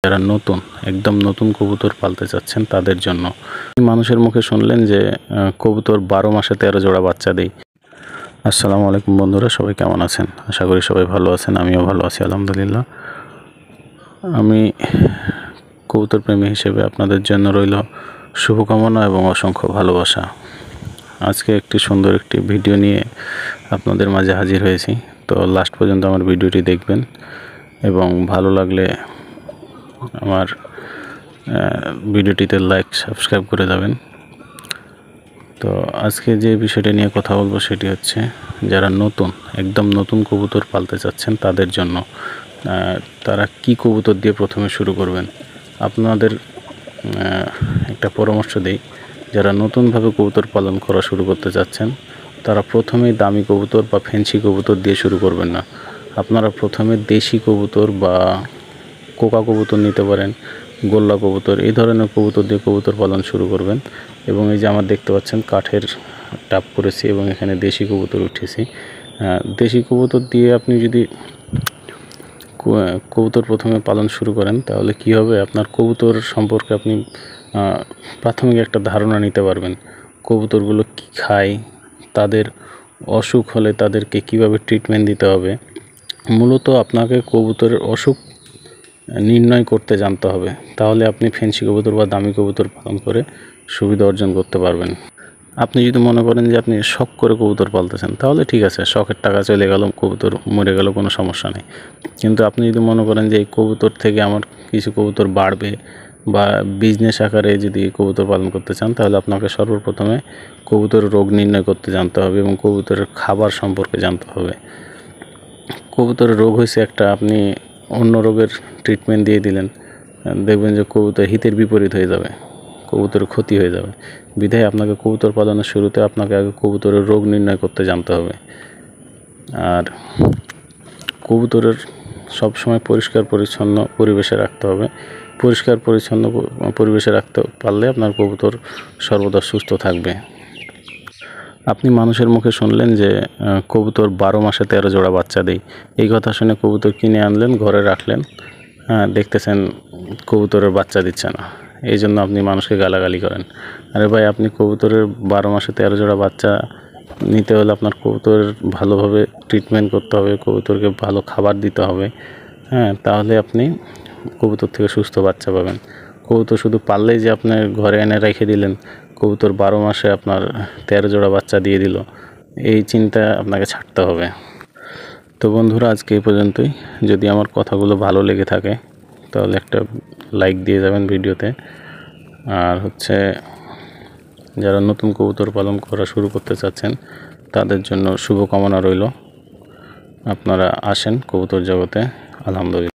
যারা নতুন একদম নতুন কবুতর পালতে চাচ্ছেন তাদের জন্য। মানুষের মুখে শুনলেন যে কবুতর 12 মাসে 13 জোড়া বাচ্চা দেয়। আসসালামু আলাইকুম বন্ধুরা, সবাই কেমন আছেন? আশা করি সবাই ভালো আছেন। আমিও ভালো আছি আলহামদুলিল্লাহ। আমি কবুতর প্রেমী হিসেবে আপনাদের জন্য রইল শুভকামনা এবং অসংখ্য ভালোবাসা। আজকে একটি সুন্দর একটি ভিডিও নিয়ে আপনাদের মাঝে হাজির হয়েছি। তো লাস্ট পর্যন্ত আমার ভিডিওটি দেখবেন এবং ভালো লাগলে আমার ভিডিওটিতে লাইক সাবস্ক্রাইব করে যাবেন। তো আজকে যে বিষয়টা নিয়ে কথা বলবো সেটি হচ্ছে যারা নতুন একদম নতুন কবুতর পালতে চাচ্ছেন তাদের জন্য। তারা কি কবুতর দিয়ে প্রথমে শুরু করবেন, আপনাদের একটা পরামর্শ দেই। যারা নতুনভাবে কবুতর পালন করা শুরু করতে চাচ্ছেন তারা প্রথমেই দামি কবুতর বা ফ্যান্সি কবুতর দিয়ে শুরু করবেন না। আপনারা প্রথমে দেশি কবুতর বা কোকা কবুতর নিতে পারেন, গোল্লা কবুতর, এই ধরনের কবুতর দিয়ে কবুতর পালন শুরু করবেন। এবং এই যে আমার দেখতে পাচ্ছেন কাঠের টাপ করেছি এবং এখানে দেশি কবুতর উঠেছি। দেশি কবুতর দিয়ে আপনি যদি কবুতর প্রথমে পালন শুরু করেন তাহলে কি হবে, আপনার কবুতর সম্পর্কে আপনি প্রাথমিক একটা ধারণা নিতে পারবেন। কবুতরগুলো কী খায়, তাদের অসুখ হলে তাদেরকে কিভাবে ট্রিটমেন্ট দিতে হবে। মূলত আপনাকে কবুতরের অসুখ নির্ণয় করতে জানতে হবে, তাহলে আপনি ফ্যান্সি কবুতর বা দামি কবুতর পালন করে সুবিধা অর্জন করতে পারবেন। আপনি যদি মনে করেন যে আপনি শখ করে কবুতর পালতেছেন তাহলে ঠিক আছে, শখের টাকা চলে গেল, কবুতর মরে গেল, কোনো সমস্যা নেই। কিন্তু আপনি যদি মনে করেন যে এই কবুতর থেকে আমার কিছু কবুতর বাড়বে বা বিজনেস আকারে যদি কবুতর পালন করতে চান তাহলে আপনাকে সর্বপ্রথমে কবুতরের রোগ নির্ণয় করতে জানতে হবে এবং কবুতরের খাবার সম্পর্কে জানতে হবে। কবুতরের রোগ হয়েছে একটা, আপনি অন্য রোগের ট্রিটমেন্ট দিয়ে দিলেন, দেখবেন যে কবুতর হিতের বিপরীত হয়ে যাবে, কবুতরের ক্ষতি হয়ে যাবে। বিধায় আপনাকে কবুতর পালনের শুরুতে আপনাকে আগে কবুতরের রোগ নির্ণয় করতে জানতে হবে। আর কবুতরের সবসময় পরিষ্কার পরিচ্ছন্ন পরিবেশে রাখতে হবে। পরিষ্কার পরিচ্ছন্ন পরিবেশে রাখতে পারলে আপনার কবুতর সর্বদা সুস্থ থাকবে। আপনি মানুষের মুখে শুনলেন যে কবুতর 12 মাসে 13 জোড়া বাচ্চা দেয়। এই কথা শুনে কবুতর কিনে আনলেন, ঘরে রাখলেন, দেখতেছেন কবুতরের বাচ্চা দিচ্ছে না, এই জন্য আপনি মানুষকে গালাগালি করেন। আরে ভাই, আপনি কবুতরের 12 মাসে 13 জোড়া বাচ্চা নিতে হলে আপনার কবুতরের ভালোভাবে ট্রিটমেন্ট করতে হবে, কবুতরকে ভালো খাবার দিতে হবে, তাহলে আপনি কবুতর থেকে সুস্থ বাচ্চা পাবেন। কবুতর শুধু পাললেই যে আপনার ঘরে এনে রেখে দিলেন, কবুতর 12 মাসে আপনার 13 জোড়া বাচ্চা দিয়ে দিল, এই চিন্তা আপনাকে ছাড়তে হবে। তো বন্ধুরা, আজকে এই পর্যন্তই। যদি আমার কথাগুলো ভালো লেগে থাকে তাহলে একটা লাইক দিয়ে যাবেন ভিডিওতে। আর যারা নতুন কবুতর পালন করা শুরু করতে চাচ্ছেন তাদের জন্য শুভকামনা রইল। আপনারা আসেন কবুতর জগতে। আলহামদুলিল্লাহ।